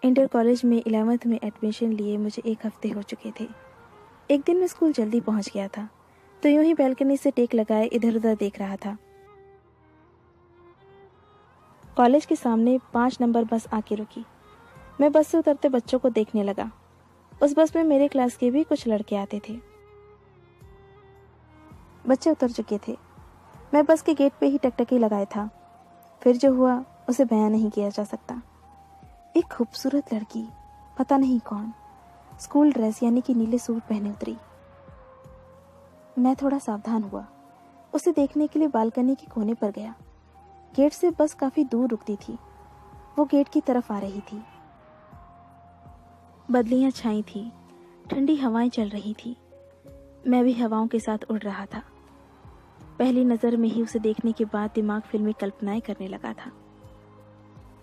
Inter college में 11th में admission लिए मुझे 1 हफ्ते हो चुके थे। एक दिन मैं स्कूल जल्दी पहुंच गया था, तो यूं ही बैल्कनी से टेक लगाए इधर उधर देख रहा था। कॉलेज के सामने 5 नंबर बस आके रुकी। मैं बस से उतरते बच्चों को देखने लगा। उस बस में मेरे क्लास के भी कुछ लड़के आते थे। बच्चे उतर चुके थे। मैं बस के गेट पे ही टकटकी लगाया था। फिर जो हुआ उसे बयान नहीं किया जा सकता। एक खूबसूरत लड़की, पता नहीं कौन, स्कूल ड्रेस यानी कि नीले सूट पहने उतरी। मैं थोड़ा सावधान हुआ। उसे देखने के लिए बालकनी के कोने पर गया। गेट से बस काफी दूर रुकती थी। वो गेट की तरफ आ रही थी। बदलियां छाई थी, ठंडी हवाएं चल रही थी। मैं भी हवाओं के साथ उड़ रहा था। पहली नजर में ही उसे देखने के बाद दिमाग फिल्मी कल्पनाएं करने लगा था।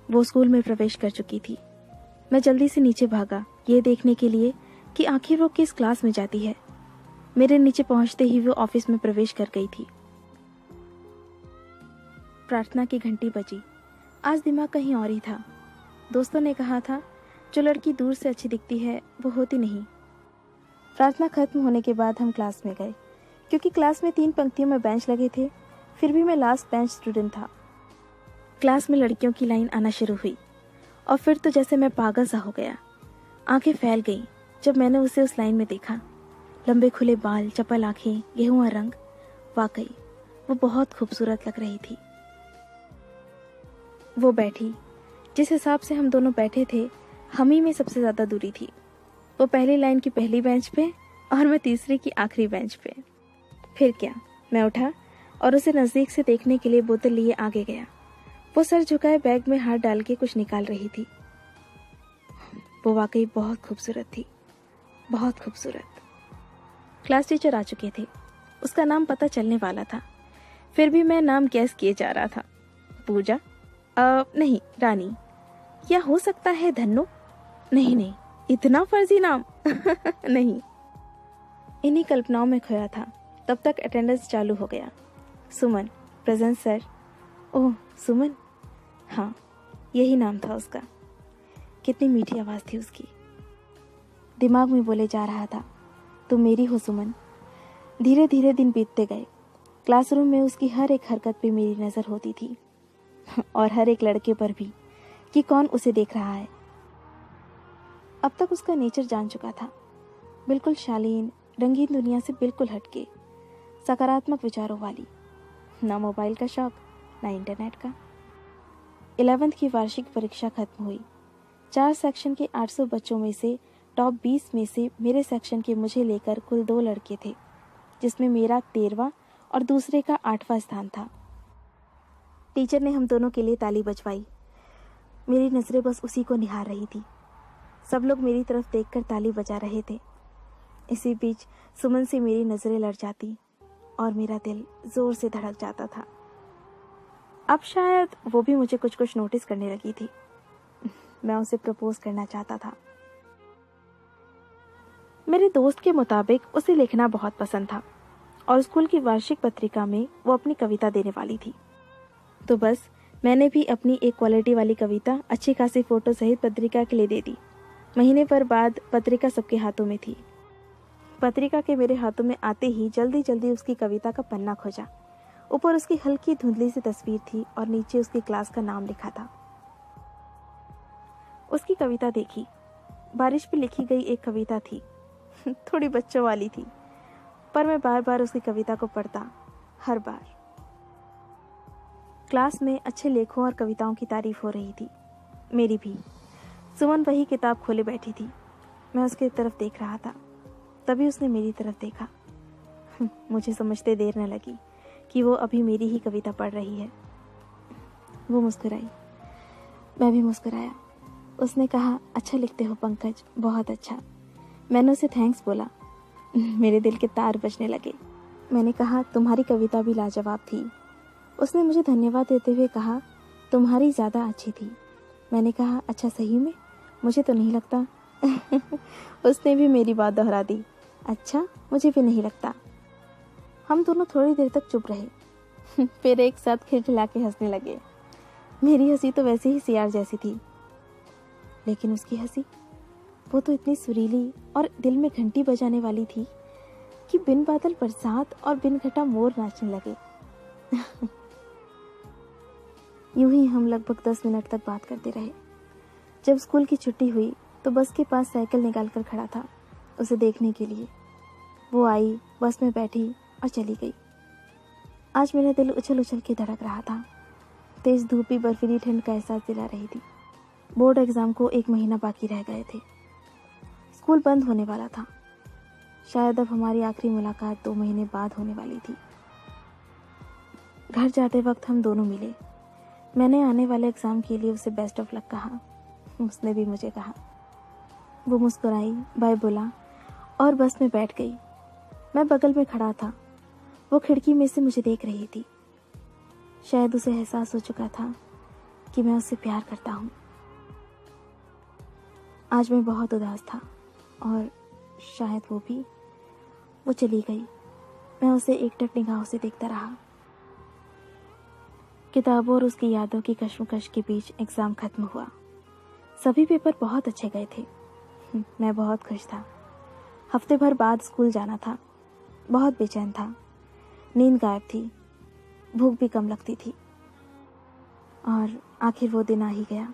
वो स्कूल में प्रवेश कर चुकी थी। मैं जल्दी से नीचे भागा, ये देखने के लिए कि आखिर वो किस क्लास में जाती है। मेरे नीचे पहुंचते ही वो ऑफिस में प्रवेश कर गई थी। प्रार्थना की घंटी बजी। आज दिमाग कहीं और ही था। दोस्तों ने कहा था, जो लड़की दूर से अच्छी दिखती है वो होती नहीं। प्रार्थना खत्म होने के बाद हम क्लास में गए। क्योंकि क्लास में 3 पंक्तियों में बेंच लगे थे, फिर भी मैं लास्ट बेंच स्टूडेंट था। क्लास में लड़कियों की लाइन आना शुरू हुई और फिर तो जैसे मैं पागल सा हो गया। आंखें फैल गईं जब मैंने उसे उस लाइन में देखा। लंबे खुले बाल, चपल आंखें, गेहुआ रंग। वाकई वो बहुत खूबसूरत लग रही थी। वो बैठी। जिस हिसाब से हम दोनों बैठे थे, हम ही में सबसे ज्यादा दूरी थी। वो पहली लाइन की पहली बेंच पे और मैं तीसरी की आखिरी बेंच पे। फिर क्या, मैं उठा और उसे नजदीक से देखने के लिए बोतल लिए आगे गया। वो सर झुकाए बैग में हाथ डाल के कुछ निकाल रही थी। वो वाकई बहुत खूबसूरत थी, बहुत खूबसूरत। क्लास टीचर आ चुके थे। उसका नाम पता चलने वाला था। फिर भी मैं नाम गैस किए जा रहा था। पूजा? नहीं, रानी। या हो सकता है धन्नो? नहीं, इतना फर्जी नाम। नहीं। इन्हीं कल्पनाओं में खोया था। तब तक अटेंडेंस चालू हो गया। सुमन, प्रेजेंट सर। ओह, सुमन। हाँ, यही नाम था उसका। कितनी मीठी आवाज थी उसकी। दिमाग में बोले जा रहा था, तुम मेरी हो सुमन। धीरे धीरे दिन बीतते गए। क्लासरूम में उसकी हर एक हरकत पे मेरी नजर होती थी और हर एक लड़के पर भी, कि कौन उसे देख रहा है। अब तक उसका नेचर जान चुका था। बिल्कुल शालीन, रंगीन दुनिया से बिल्कुल हटके, सकारात्मक विचारों वाली। ना मोबाइल का शौक, ना इंटरनेट का। 11th की वार्षिक परीक्षा खत्म हुई। 4 सेक्शन के 800 बच्चों में से टॉप 20 में से मेरे सेक्शन के मुझे लेकर कुल 2 लड़के थे, जिसमें मेरा 13वां और दूसरे का 8वां स्थान था। टीचर ने हम दोनों के लिए ताली बजवाई। मेरी नजरें बस उसी को निहार रही थी। सब लोग मेरी तरफ देखकर ताली बजा रहे थे। इसी बीच सुमन से मेरी नजरें लड़ जाती और मेरा दिल जोर से धड़क जाता था। अब शायद वो भी मुझे कुछ कुछ नोटिस करने लगी थी। मैं उसे प्रपोज करना चाहता था। मेरे दोस्त के मुताबिक उसे लिखना बहुत पसंद था और स्कूल की वार्षिक पत्रिका में वो अपनी कविता देने वाली थी। तो बस मैंने भी अपनी एक क्वालिटी वाली कविता अच्छी खासी फोटो सहित पत्रिका के लिए दे दी। महीने भर बाद पत्रिका सबके हाथों में थी। पत्रिका के मेरे हाथों में आते ही जल्दी जल्दी उसकी कविता का पन्ना खोजा। ऊपर उसकी हल्की धुंधली सी तस्वीर थी और नीचे उसकी क्लास का नाम लिखा था। उसकी कविता देखी। बारिश पे लिखी गई एक कविता थी। थोड़ी बच्चों वाली थी, पर मैं बार बार उसकी कविता को पढ़ता, हर बार। क्लास में अच्छे लेखों और कविताओं की तारीफ हो रही थी, मेरी भी। सुमन वही किताब खोले बैठी थी। मैं उसकी तरफ देख रहा था। तभी उसने मेरी तरफ देखा। मुझे समझते देर न लगी कि वो अभी मेरी ही कविता पढ़ रही है। वो मुस्कुराई, मैं भी मुस्कुराया। उसने कहा, अच्छा लिखते हो पंकज, बहुत अच्छा। मैंने उसे थैंक्स बोला। मेरे दिल के तार बजने लगे। मैंने कहा, तुम्हारी कविता भी लाजवाब थी। उसने मुझे धन्यवाद देते हुए कहा, तुम्हारी ज़्यादा अच्छी थी। मैंने कहा, अच्छा सही में? मुझे तो नहीं लगता। उसने भी मेरी बात दोहरा दी, अच्छा मुझे भी नहीं लगता। हम दोनों थोड़ी देर तक चुप रहे। फिर एक साथ खिलखिला के हंसने लगे। मेरी हंसी तो वैसे ही सियार जैसी थी। लेकिन उसकी हंसी, वो तो इतनी सुरीली और दिल में घंटी बजाने वाली थी कि बिन बादल बरसात और बिन घटा मोर नाचने लगे। यूं ही हम लगभग 10 मिनट तक बात करते रहे। जब स्कूल की छुट्टी हुई तो बस के पास साइकिल निकाल कर खड़ा था उसे देखने के लिए। वो आई, बस में बैठी और चली गई। आज मेरा दिल उछल उछल के धड़क रहा था। तेज धूप भी बर्फीली ठंड का एहसास दिला रही थी। बोर्ड एग्जाम को 1 महीना बाकी रह गए थे। स्कूल बंद होने वाला था। शायद अब हमारी आखिरी मुलाकात 2 महीने बाद होने वाली थी। घर जाते वक्त हम दोनों मिले। मैंने आने वाले एग्जाम के लिए उसे बेस्ट ऑफ लक कहा। उसने भी मुझे कहा। वो मुस्कुराई, बाय बोला और बस में बैठ गई। मैं बगल में खड़ा था। वो खिड़की में से मुझे देख रही थी। शायद उसे एहसास हो चुका था कि मैं उससे प्यार करता हूँ। आज मैं बहुत उदास था और शायद वो भी। वो चली गई। मैं उसे एकटक निगाहों से देखता रहा। किताबों और उसकी यादों की कश्मकश के बीच एग्जाम खत्म हुआ। सभी पेपर बहुत अच्छे गए थे। मैं बहुत खुश था। हफ्ते भर बाद स्कूल जाना था। बहुत बेचैन था। नींद गायब थी। भूख भी कम लगती थी। और आखिर वो दिन आ ही गया।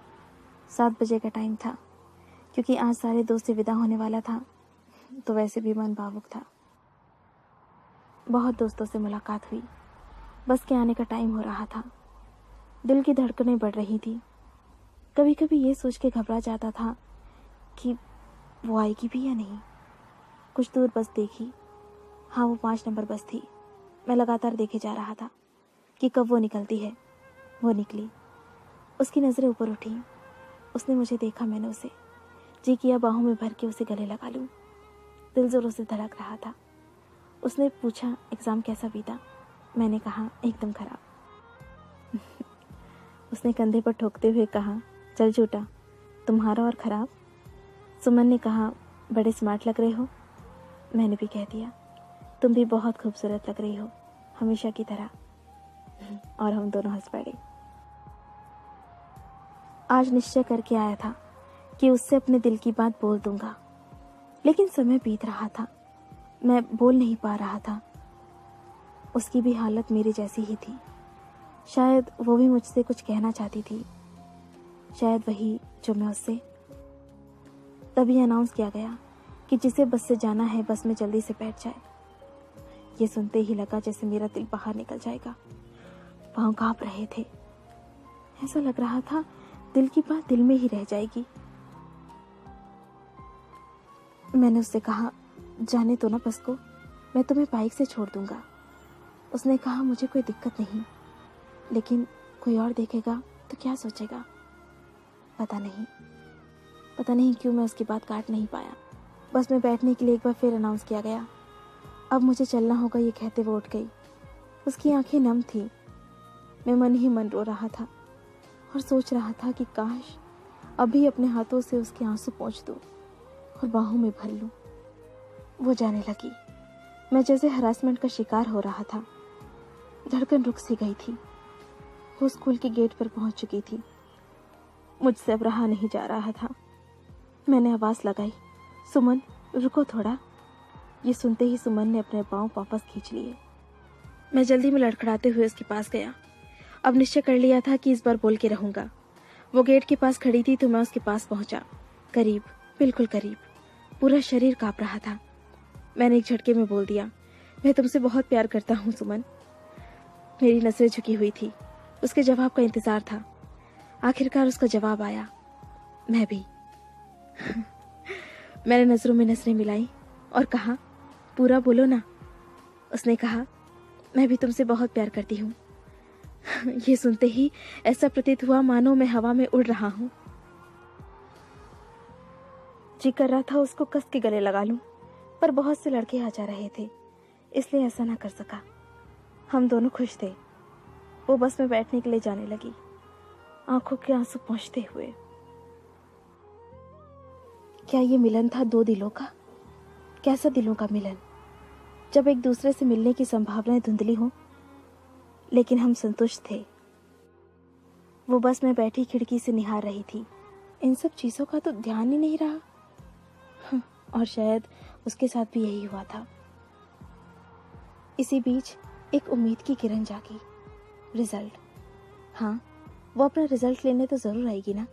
7 बजे का टाइम था। क्योंकि आज सारे दोस्त से विदा होने वाला था तो वैसे भी मन भावुक था। बहुत दोस्तों से मुलाकात हुई। बस के आने का टाइम हो रहा था। दिल की धड़कनें बढ़ रही थी। कभी कभी ये सोच के घबरा जाता था कि वो आएगी भी या नहीं। कुछ दूर बस देखी। हाँ, वो 5 नंबर बस थी। मैं लगातार देखे जा रहा था कि कब वो निकलती है। वो निकली। उसकी नज़रें ऊपर उठी। उसने मुझे देखा, मैंने उसे। जी किया बाहों में भर के उसे गले लगा लूं। दिल जोरों से धड़क रहा था। उसने पूछा, एग्ज़ाम कैसा बीता? मैंने कहा, एकदम खराब। उसने कंधे पर ठोकते हुए कहा, चल झूठा, तुम्हारा और खराब? सुमन ने कहा, बड़े स्मार्ट लग रहे हो। मैंने भी कह दिया, तुम भी बहुत खूबसूरत लग रही हो, हमेशा की तरह। और हम दोनों हंस पड़े। आज निश्चय करके आया था कि उससे अपने दिल की बात बोल दूंगा, लेकिन समय बीत रहा था। मैं बोल नहीं पा रहा था। उसकी भी हालत मेरी जैसी ही थी। शायद वो भी मुझसे कुछ कहना चाहती थी। शायद वही जो मैं उससे। तभी अनाउंस किया गया कि जिसे बस से जाना है बस में जल्दी से बैठ जाए। ये सुनते ही लगा जैसे मेरा दिल बाहर निकल जाएगा। पाँव कांप रहे थे। ऐसा लग रहा था दिल की बात दिल में ही रह जाएगी। मैंने उससे कहा, जाने तो ना बस को, मैं तुम्हें बाइक से छोड़ दूंगा। उसने कहा, मुझे कोई दिक्कत नहीं, लेकिन कोई और देखेगा तो क्या सोचेगा? पता नहीं क्यों मैं उसकी बात काट नहीं पाया। बस में बैठने के लिए एक बार फिर अनाउंस किया गया। अब मुझे चलना होगा, ये कहते वो उठ गई। उसकी आंखें नम थी। मैं मन ही मन रो रहा था और सोच रहा था कि काश अभी अपने हाथों से उसके आंसू पोंछ दूं और बाहों में भर लूं। वो जाने लगी। मैं जैसे हरासमेंट का शिकार हो रहा था। धड़कन रुक सी गई थी। वो स्कूल के गेट पर पहुंच चुकी थी। मुझसे अब रहा नहीं जा रहा था। मैंने आवाज लगाई, सुमन रुको थोड़ा। ये सुनते ही सुमन ने अपने पाँव वापस खींच लिए। मैं जल्दी में लड़खड़ाते हुए उसके पास गया। अब निश्चय कर लिया था कि इस बार बोल के रहूंगा। वो गेट के पास खड़ी थी तो मैं उसके पास पहुंचा। करीब, बिल्कुल करीब। पूरा शरीर कांप रहा था। मैंने एक झटके में बोल दिया, मैं तुमसे बहुत प्यार करता हूँ सुमन। मेरी नजरें झुकी हुई थी। उसके जवाब का इंतजार था। आखिरकार उसका जवाब आया, मैं भी। मैंने नजरों में नजरें मिलाई और कहा, पूरा बोलो ना। उसने कहा, मैं भी तुमसे बहुत प्यार करती हूँ। ये सुनते ही ऐसा प्रतीत हुआ मानो मैं हवा में उड़ रहा हूँ। जी कर रहा था उसको कस के गले लगा लूं, पर बहुत से लड़के आ जा रहे थे, इसलिए ऐसा ना कर सका। हम दोनों खुश थे। वो बस में बैठने के लिए जाने लगी, आंखों के आंसू पोंछते हुए। क्या ये मिलन था 2 दिलों का? कैसा दिलों का मिलन, जब एक दूसरे से मिलने की संभावनाएं धुंधली हों, लेकिन हम संतुष्ट थे। वो बस में बैठी खिड़की से निहार रही थी। इन सब चीज़ों का तो ध्यान ही नहीं रहा। और शायद उसके साथ भी यही हुआ था। इसी बीच एक उम्मीद की किरण जागी। रिजल्ट, हाँ, वो अपना रिजल्ट लेने तो ज़रूर आएगी ना।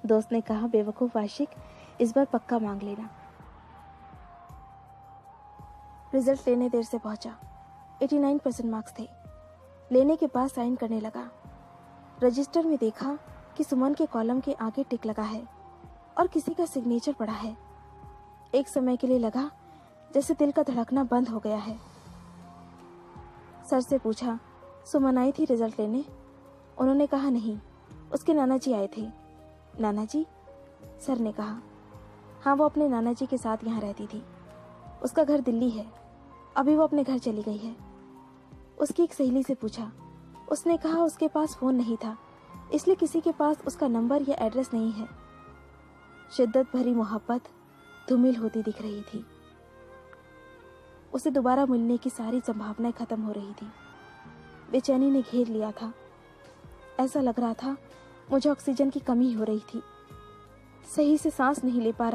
दोस्त ने कहा, बेवकूफ़ आशिक, इस बार पक्का मांग लेना। रिजल्ट लेने देर से पहुंचा। 89% मार्क्स थे। लेने के बाद साइन करने लगा। रजिस्टर में देखा कि सुमन के कॉलम के आगे टिक लगा है और किसी का सिग्नेचर पड़ा है। एक समय के लिए लगा जैसे दिल का धड़कना बंद हो गया है। सर से पूछा, सुमन आई थी रिजल्ट लेने? उन्होंने कहा नहीं, उसके नाना जी आए थे। नाना जी? सर ने कहा, हाँ, वो अपने नाना जी के साथ यहाँ रहती थी। उसका घर दिल्ली है, अभी वो अपने घर चली गई है। उसकी एक सहेली से पूछा, उसने कहा उसके पास फ़ोन नहीं था, इसलिए किसी के पास उसका नंबर या एड्रेस नहीं है। शिद्दत भरी मोहब्बत धूमिल होती दिख रही थी। उसे दोबारा मिलने की सारी संभावनाएं खत्म हो रही थी। बेचैनी ने घेर लिया था। ऐसा लग रहा था मुझे ऑक्सीजन की कमी हो रही थी। सही से सांस नहीं ले पा रहा